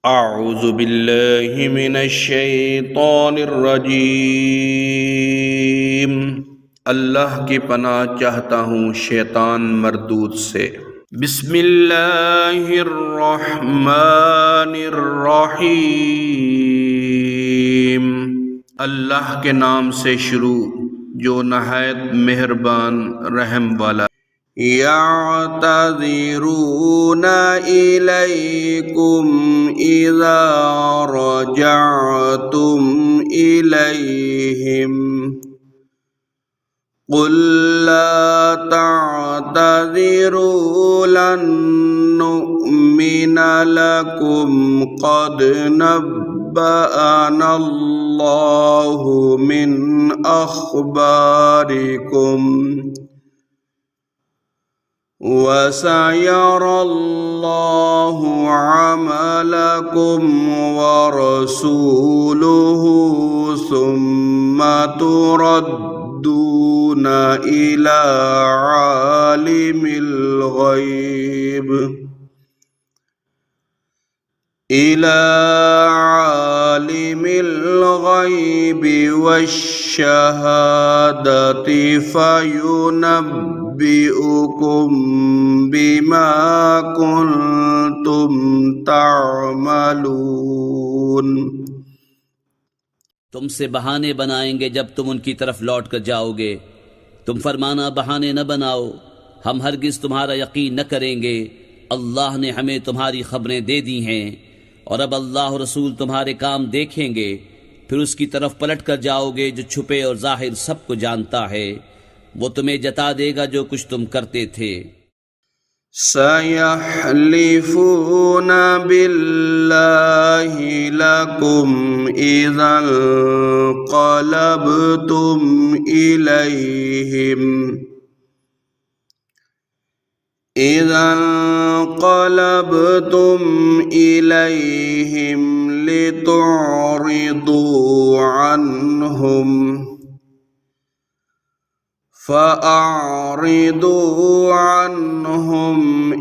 अऊज़ु बिल्लाहि मिनश्शैतानिर्रजीम। अल्लाह की पनाह चाहता हूँ शैतान मरदूद से। बिस्मिल्लाहिर्रहमानिर्रहीम। अल्लाह के नाम से शुरू जो नहायत मेहरबान रहम वाला। यअतज़िरूना इलैकुम इज़ा रजअतुम इलैहिम क़ुल ला तअतज़िरू लन नुअमिना लकुम क़द नब्बअनल्लाहु मिन अख़बारिकुम वसयरल्लाहु अमलकुम वरसूलुहु सुम्मा तुरद्दूना इला आलिमिल ग़ैबि वश्शहादति फयुनब्बिउकुम बिमा कुन्तुम तअमलून। तुमसे बहाने बनाएंगे जब तुम उनकी तरफ लौट कर जाओगे। तुम फरमाना बहाने न बनाओ, हम हरगिज तुम्हारा यकीन न करेंगे। अल्लाह ने हमें तुम्हारी खबरें दे दी हैं और अब अल्लाह और रसूल तुम्हारे काम देखेंगे। फिर उसकी तरफ पलट कर जाओगे जो छुपे और जाहिर सबको जानता है। वो तुम्हें जता देगा जो कुछ तुम करते थे। सयहलिफून बिल्लाहि लकुम इज़ल क़लबतुम इलैहिम लितुअरिदू अन्हुम फ़अरिदू अन्हुम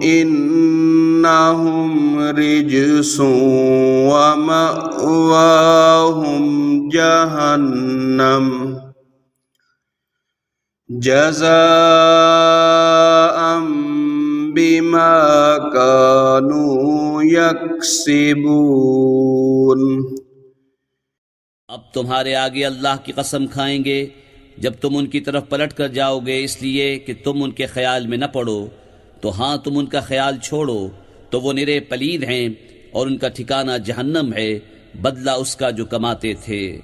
इन्नहुम रिजसुन वमअवाहुम जहन्नम जज़ाअम बिमा कानू यक्सिबून। अब तुम्हारे आगे अल्लाह की कसम खाएंगे जब तुम उनकी तरफ पलट कर जाओगे, इसलिए कि तुम उनके ख्याल में न पड़ो। तो हाँ, तुम उनका ख्याल छोड़ो तो वो निरे पलीद हैं और उनका ठिकाना जहन्नम है, बदला उसका जो कमाते थे।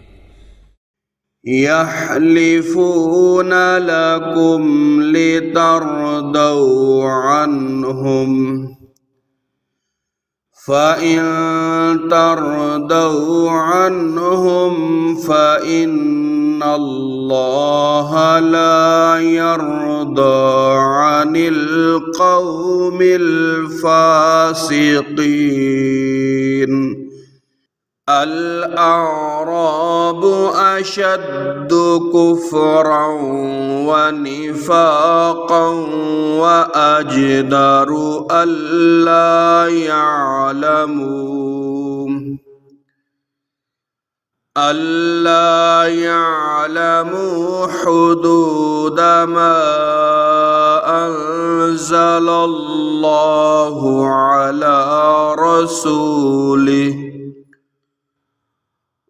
यहलिफून लकुम लितरदौ अन्हुम फ़इन तरदौ अन्हुम फ़इन्नल्लाह ला यर्दा अनिल क़ौमिल फ़ासिक़ीन। अल-अअराबु अशद्दु कुफ़्रन व निफ़ाक़न व अजदरु अल्ला यअलमू हुदूद मा अंज़लल्लाहु अला रसूलिही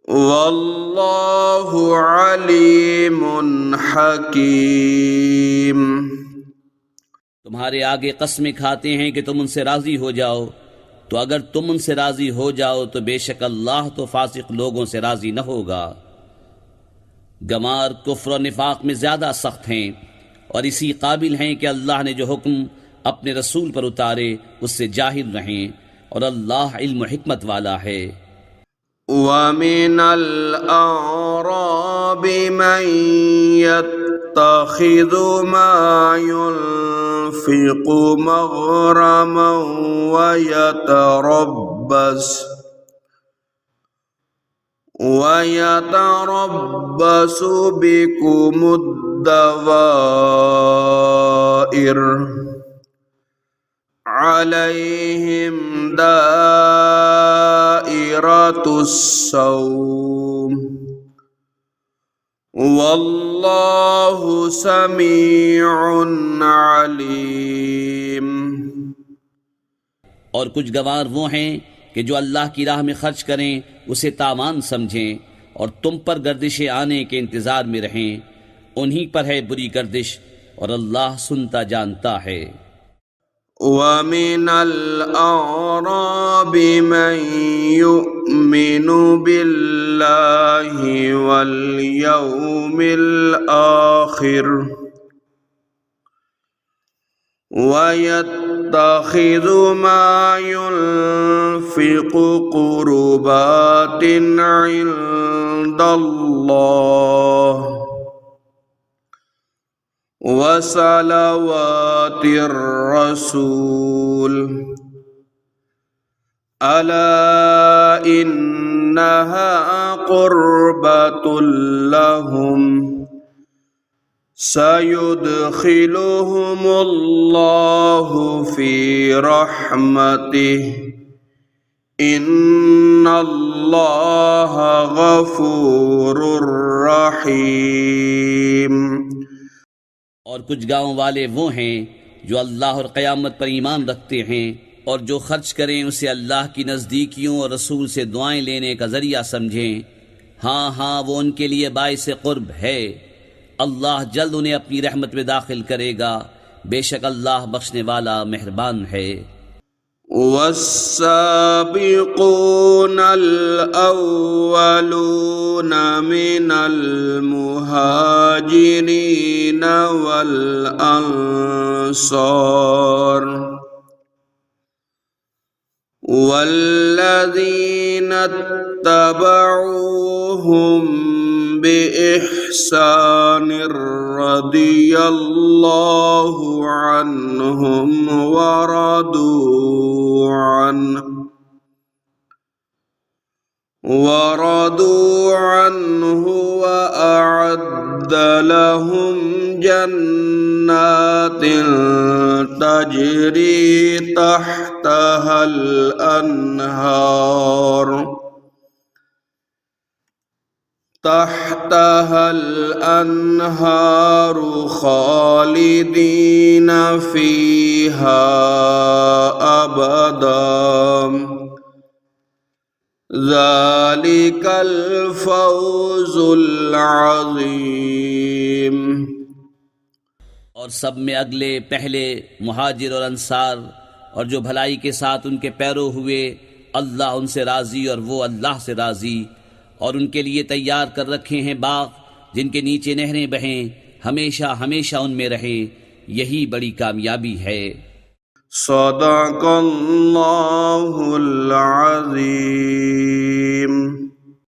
वल्लाहु अलीमुन हकीम। तुम्हारे आगे कस्में खाते हैं कि तुम उनसे राजी हो जाओ, तो अगर तुम उनसे राजी हो जाओ तो बेशक अल्लाह तो फासिक लोगों से राजी न होगा। गमार कुफ्र और निफाक में ज्यादा सख्त हैं और इसी काबिल हैं कि अल्लाह ने जो हुक्म अपने रसूल पर उतारे उससे जाहिर रहें, और अल्लाह इल्म हिकमत वाला है। वमिनल अअराबि मन यत्तखिज़ु मा युनफ़िक़ु मग़रमन वयतरब्बसु बिकुमुद्दवाइर अलैहिम काफिरतुस्सौम वल्लाहु समीउन अलीम। और कुछ गवार वो हैं कि जो अल्लाह की राह में खर्च करें, उसे तावान समझें और तुम पर गर्दिशें आने के इंतजार में रहें। उन्हीं पर है बुरी गर्दिश और अल्लाह सुनता जानता है। वमिनल अअराबि मन युमिनु बिल्लाहि वल यौमिल आखिर वयत्तखिज़ु मा युनफ़िक़ु क़ुरबातिन इंदल्लाह वसलवातिर रसूल अला इन्नहा क़ुर्बतुल लहुम सयुदखिलुहुमुल्लाहु फ़ी रहमतिहि इन्नल्लाह गफूरुर रहीम। और कुछ गांव वाले वो हैं जो अल्लाह और क़यामत पर ईमान रखते हैं और जो खर्च करें उसे अल्लाह की नज़दीकियों और रसूल से दुआएं लेने का ज़रिया समझें। हाँ हाँ, वो उनके लिए बाइस क़ुर्ब है। अल्लाह जल्द उन्हें अपनी रहमत में दाखिल करेगा। बेशक अल्लाह बख्शने वाला मेहरबान है। वस्साबिक़ूनल अव्वलून मिनल मुहाजिरीन वल अंसार वल्लज़ीना तबऊहुम बिइहसानिर रदियल्लाहु अन्हुम वरदू अन्हु वअअद्द लहुम जन्नातिन तजरी तहतहल अन्हार खालिदीन फीहा अबदा ज़ालिकल फौज़ुल अज़ीम। और सब में अगले पहले मुहाजिर और अंसार और जो भलाई के साथ उनके पैरों हुए, अल्लाह उनसे राज़ी और वो अल्लाह से राज़ी। और उनके लिए तैयार कर रखे हैं बाग जिनके नीचे नहरें बहें, हमेशा हमेशा उनमें रहें। यही बड़ी कामयाबी है। सदक़ल्लाहुल अज़ीम।